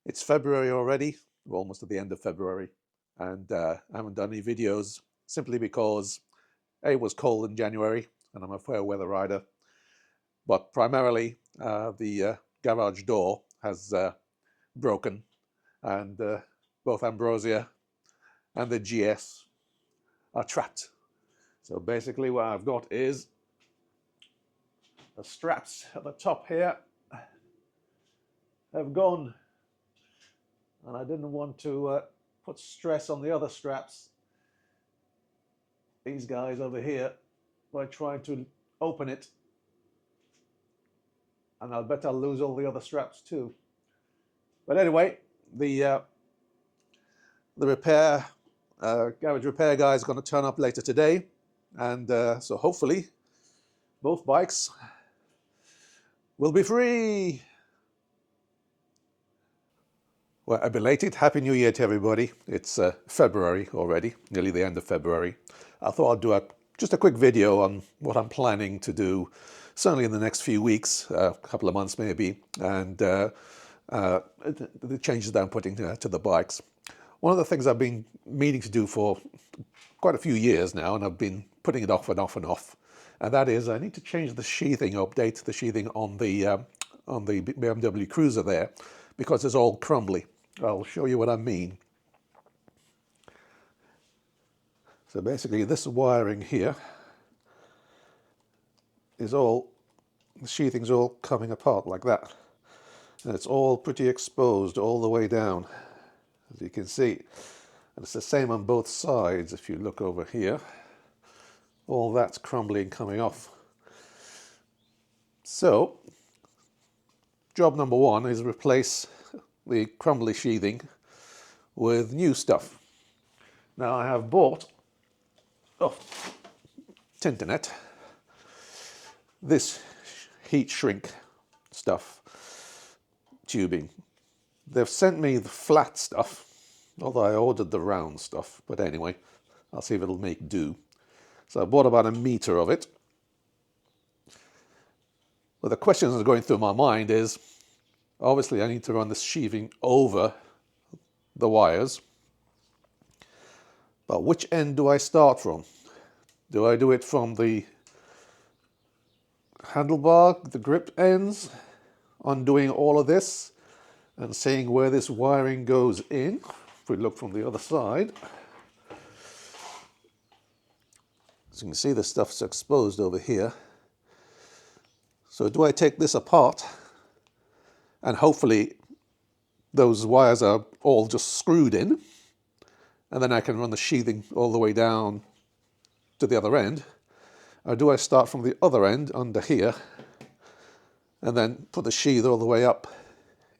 It's February already. We're almost at the end of February, and I haven't done any videos simply because it was cold in January and I'm a fair weather rider. But primarily, the garage door has broken, and both Ambrosia and the GS are trapped. So basically, what I've got is the straps at the top here have gone, and I didn't want to put stress on the other straps, these guys over here, by trying to open it, and I'll bet I'll lose all the other straps too. But anyway, the repair garage repair guy is going to turn up later today, and so hopefully both bikes will be free. Well, a belated Happy New Year to everybody. It's February already, nearly the end of February. I thought I'd do just a quick video on what I'm planning to do, certainly in the next few weeks, a couple of months maybe, and the changes that I'm putting to the bikes. One of the things I've been meaning to do for quite a few years now, and I've been putting it off and off and off, and that is I need to change the sheathing, update the sheathing on the BMW Cruiser there, because it's all crumbly. I'll show you what I mean. So basically this wiring here is all, the sheathing's all coming apart like that. And it's all pretty exposed all the way down, as you can see. And it's the same on both sides. If you look over here, all that's crumbling coming off. So job number one is replace the crumbly sheathing with new stuff. Now I have bought off Tinternet this heat shrink stuff, tubing. They've sent me the flat stuff, although I ordered the round stuff, but anyway, I'll see if it'll make do. So I bought about 1 meter of it. Well, the question that's going through my mind is, obviously I need to run this sheathing over the wires, but which end do I start from? Do I do it from the handlebar, the grip ends, undoing all of this and seeing where this wiring goes in? If we look from the other side, so you can see the stuff's exposed over here. So do I take this apart, and hopefully those wires are all just screwed in, and then I can run the sheathing all the way down to the other end? Or do I start from the other end under here and then put the sheath all the way up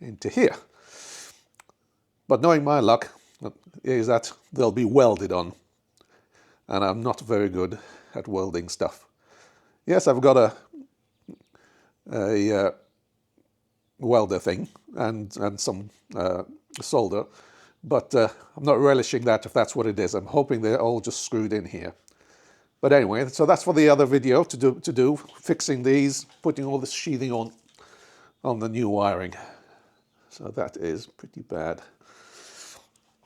into here? But knowing my luck is that they'll be welded on, and I'm not very good at welding stuff. Yes, I've got a welder thing and some solder, but I'm not relishing that if that's what it is. I'm hoping they're all just screwed in here. But anyway, so that's for the other video to do, fixing these, putting all this sheathing on the new wiring. So that is pretty bad.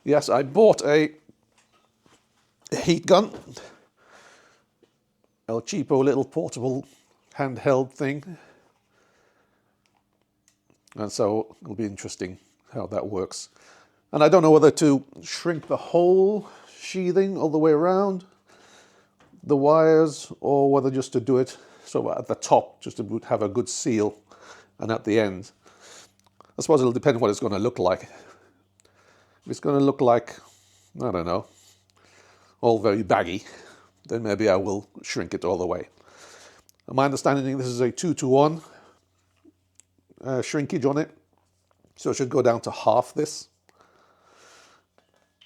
Yes, I bought a heat gun, a cheapo little portable handheld thing. And so it'll be interesting how that works. And I don't know whether to shrink the whole sheathing all the way around the wires, or whether just to do it so at the top, just to have a good seal, and at the end. I suppose it'll depend on what it's going to look like. If it's going to look like, I don't know, all very baggy, then maybe I will shrink it all the way. And my understanding, this is a 2-to-1 shrinkage on it, so it should go down to half this.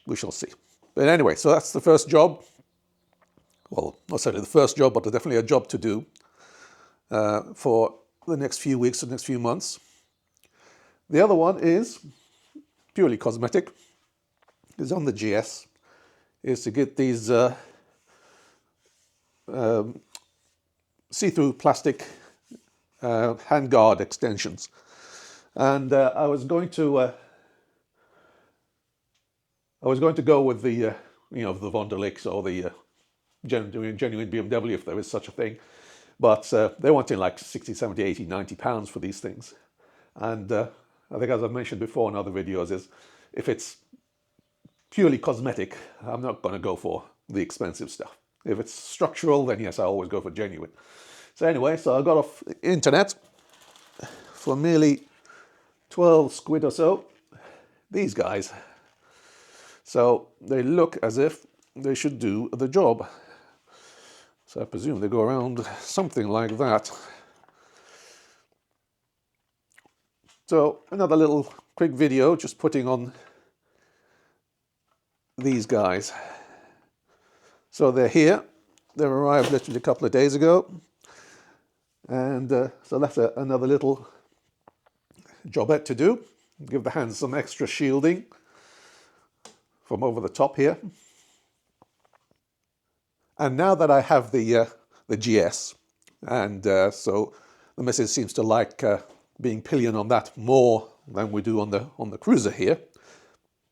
We shall see. But anyway, so that's the first job. Well, not necessarily the first job, but definitely a job to do for the next few weeks, the next few months. The other one is purely cosmetic. It's on the GS, is to get these see-through plastic handguard extensions. And I was going to I was going to go with the, the Von der Licks or the genuine BMW, if there is such a thing. But they're wanting like 60, 70, 80, 90 pounds for these things. And I think, as I've mentioned before in other videos, is if it's purely cosmetic, I'm not going to go for the expensive stuff. If it's structural, then yes, I always go for genuine. So anyway, so I got off the internet for merely 12 quid or so. These guys. So they look as if they should do the job. So I presume they go around something like that. So another little quick video, just putting on these guys. So they're here. They arrived literally a couple of days ago. And so that's another little jobette to do. Give the hands some extra shielding from over the top here. And now that I have the GS, and so the missus seems to like being pillion on that more than we do on the cruiser here,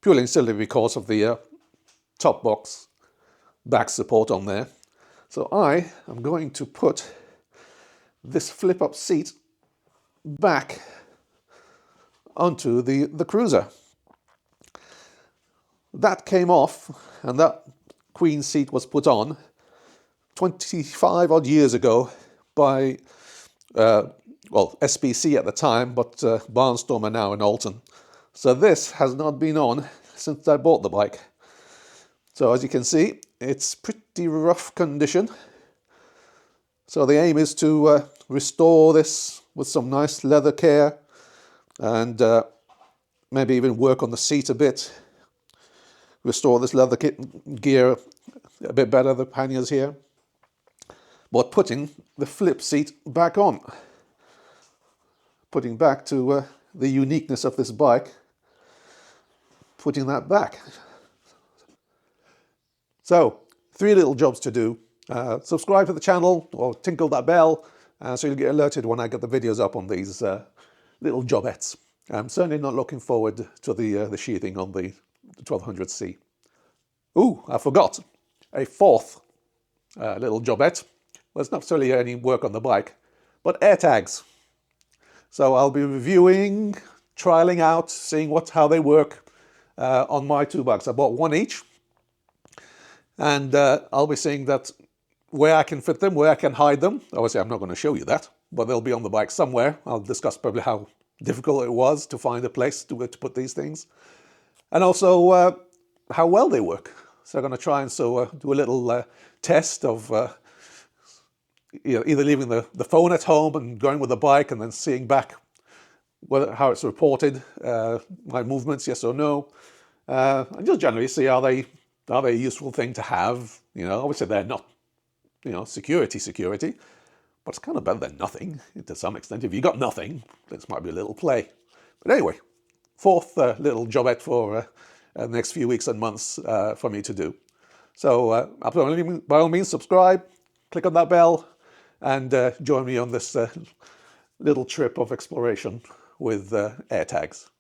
purely and simply because of the top box back support on there. So I am going to put this flip-up seat back onto the cruiser. That came off, and that queen seat was put on 25 odd years ago by SPC at the time, but Barnstormer now in Alton. So this has not been on since I bought the bike. So as you can see, it's pretty rough condition. So the aim is to restore this with some nice leather care, and maybe even work on the seat a bit. Restore this leather gear a bit better, the panniers here. But putting the flip seat back on. Putting back to the uniqueness of this bike. Putting that back. So, 3 little jobs to do. Subscribe to the channel or tinkle that bell so you'll get alerted when I get the videos up on these little jobettes. I'm certainly not looking forward to the sheathing on the 1200c. Ooh, I forgot. A 4th little jobette. Well, it's not necessarily any work on the bike, but Airtags. So I'll be reviewing, trialing out, seeing how they work on my 2 bikes. I bought 1 each. And I'll be seeing that where I can fit them, where I can hide them. Obviously, I'm not going to show you that, but they'll be on the bike somewhere. I'll discuss probably how difficult it was to find a place to put these things. And also how well they work. So I'm going to try and do a little test of either leaving the phone at home and going with the bike and then seeing back how it's reported, my movements, yes or no. And just generally see are they a useful thing to have. Obviously they're not, security, but it's kind of better than nothing to some extent. If you got nothing, this might be a little play. But anyway, 4th little jobette for the next few weeks and months for me to do. So by all means, subscribe, click on that bell, and join me on this little trip of exploration with Airtags.